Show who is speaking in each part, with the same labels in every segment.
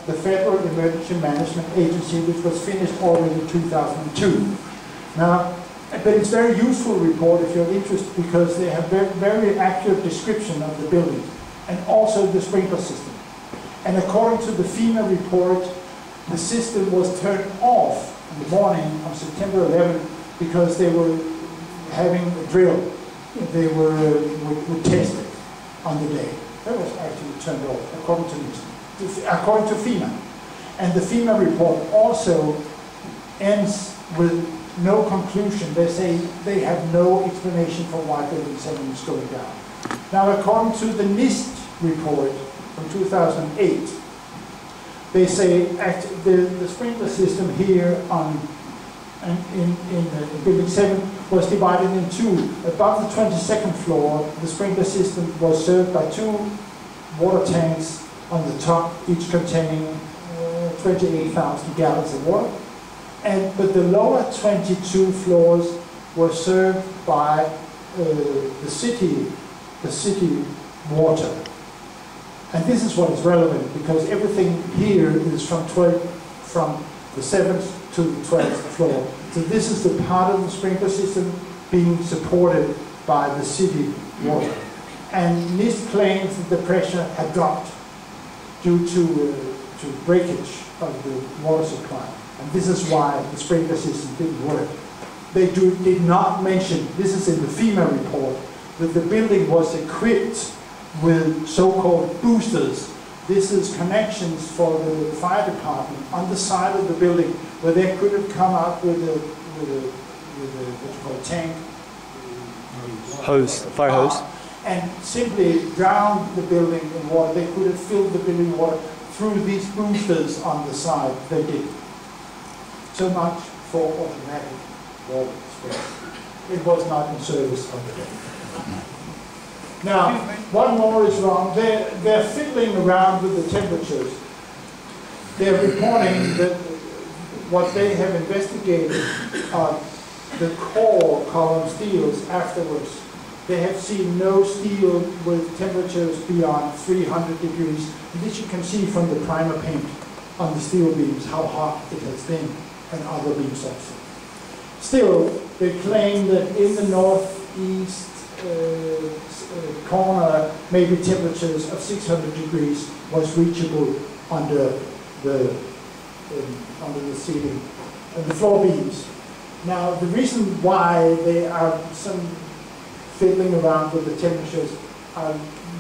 Speaker 1: the Federal Emergency Management Agency, which was finished already in 2002. Now, but it's a very useful report if you're interested, because they have very accurate description of the building and also the sprinkler system. And according to the FEMA report, the system was turned off in the morning on September 11th because they were having a drill. They were tested on the day. That was actually turned off, according to FEMA. And the FEMA report also ends with no conclusion. They say they have no explanation for why Building 7 is going down. Now, according to the NIST report from 2008, they say the sprinkler system here in Building 7 was divided in two. Above the 22nd floor, the sprinkler system was served by 2 water tanks on the top, each containing 28,000 gallons of water. But the lower 22 floors were served by the city water. And this is what is relevant, because everything here is from the 7th to the 12th floor. So this is the part of the sprinkler system being supported by the city water. And NIST claims that the pressure had dropped due to breakage of the water supply. And this is why the sprinkler system didn't work. They did not mention, this is in the FEMA report, that the building was equipped with so-called boosters. This is connections for the fire department on the side of the building, where they could have come out with a what you call a tank,
Speaker 2: hose, fire hose,
Speaker 1: and simply drown the building in water. They could have filled the building with water through these boosters on the side. They did. So much for automatic water spray. It was not in service on the day. Now, one more is wrong. They're fiddling around with the temperatures. They're reporting that what they have investigated are the core column steels afterwards. They have seen no steel with temperatures beyond 300 degrees. And this you can see from the primer paint on the steel beams, how hot it has been, and other beams also. Still, they claim that in the northeast corner, maybe temperatures of 600 degrees was reachable under the ceiling and the floor beams. Now, the reason why they are some fiddling around with the temperatures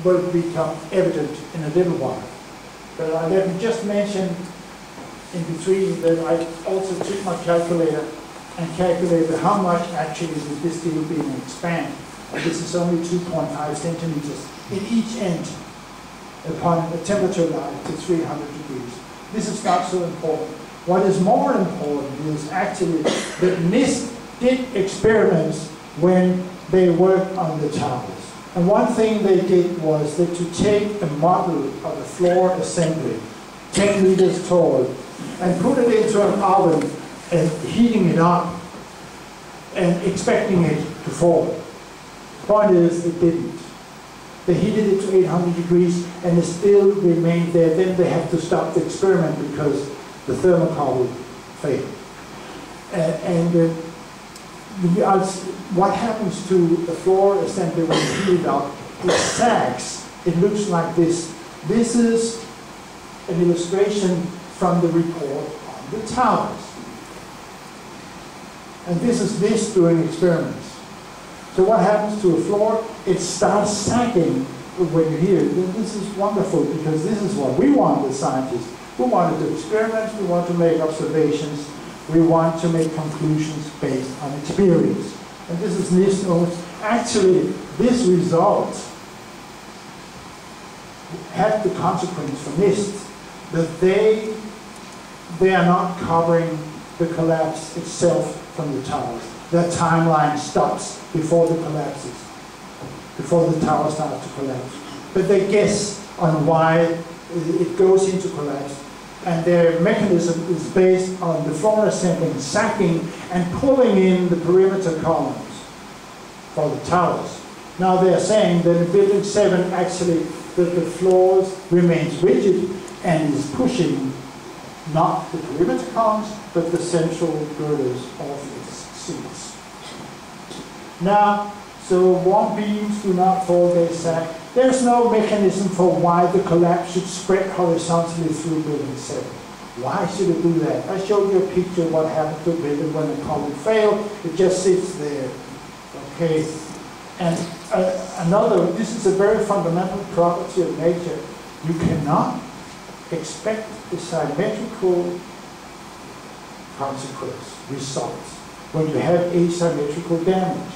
Speaker 1: will become evident in a little while. But let me just mention in between that I also took my calculator and calculated how much actually did this steel beam expand. And this is only 2.5 centimeters in each end upon a temperature line to 300 degrees. This is not so important. What is more important is actually that NIST did experiments when they worked on the towers. And one thing they did was that to take a model of a floor assembly, 10 meters tall, and put it into an oven and heating it up and expecting it to fall. The point is, it didn't. They heated it to 800 degrees and it still remained there. Then they have to stop the experiment because the thermocouple failed. What happens to the floor assembly when you heat it up? It sags. It looks like this. This is an illustration from the report on the towers. And this is NIST doing experiments. So what happens to a floor? It starts sagging when you hear it. This is wonderful, because this is what we want as scientists. We want to do experiments, we want to make observations, we want to make conclusions based on experience. And this is NIST. Actually, this result had the consequence for NIST that they are not covering the collapse itself from the towers. Their timeline stops before the collapses, before the tower starts to collapse. But they guess on why it goes into collapse. And their mechanism is based on the floor assembling, sacking, and pulling in the perimeter columns for the towers. Now they're saying that in Building 7, actually, that the floors remains rigid, and is pushing not the perimeter columns, but the central girders of its seats. Now, so warm beams do not fall, they sag. There's no mechanism for why the collapse should spread horizontally through building 7. Why should it do that? I showed you a picture of what happened to a building when the column failed. It just sits there. Okay, and this is a very fundamental property of nature. You cannot expect a symmetrical consequence, results, when you have asymmetrical damage.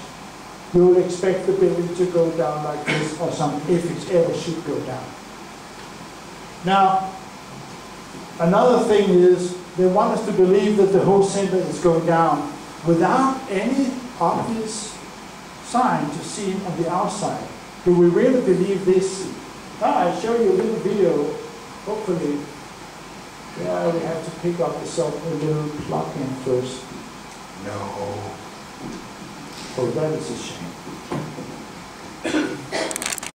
Speaker 1: You would expect the building to go down like this or something, if it ever should go down. Now, another thing is, they want us to believe that the whole center is going down without any obvious sign to see on the outside. Do we really believe this? I'll show you a little video, hopefully. Yeah, we have to pick up a little plug-in first.
Speaker 2: No.
Speaker 1: Oh, that is a shame.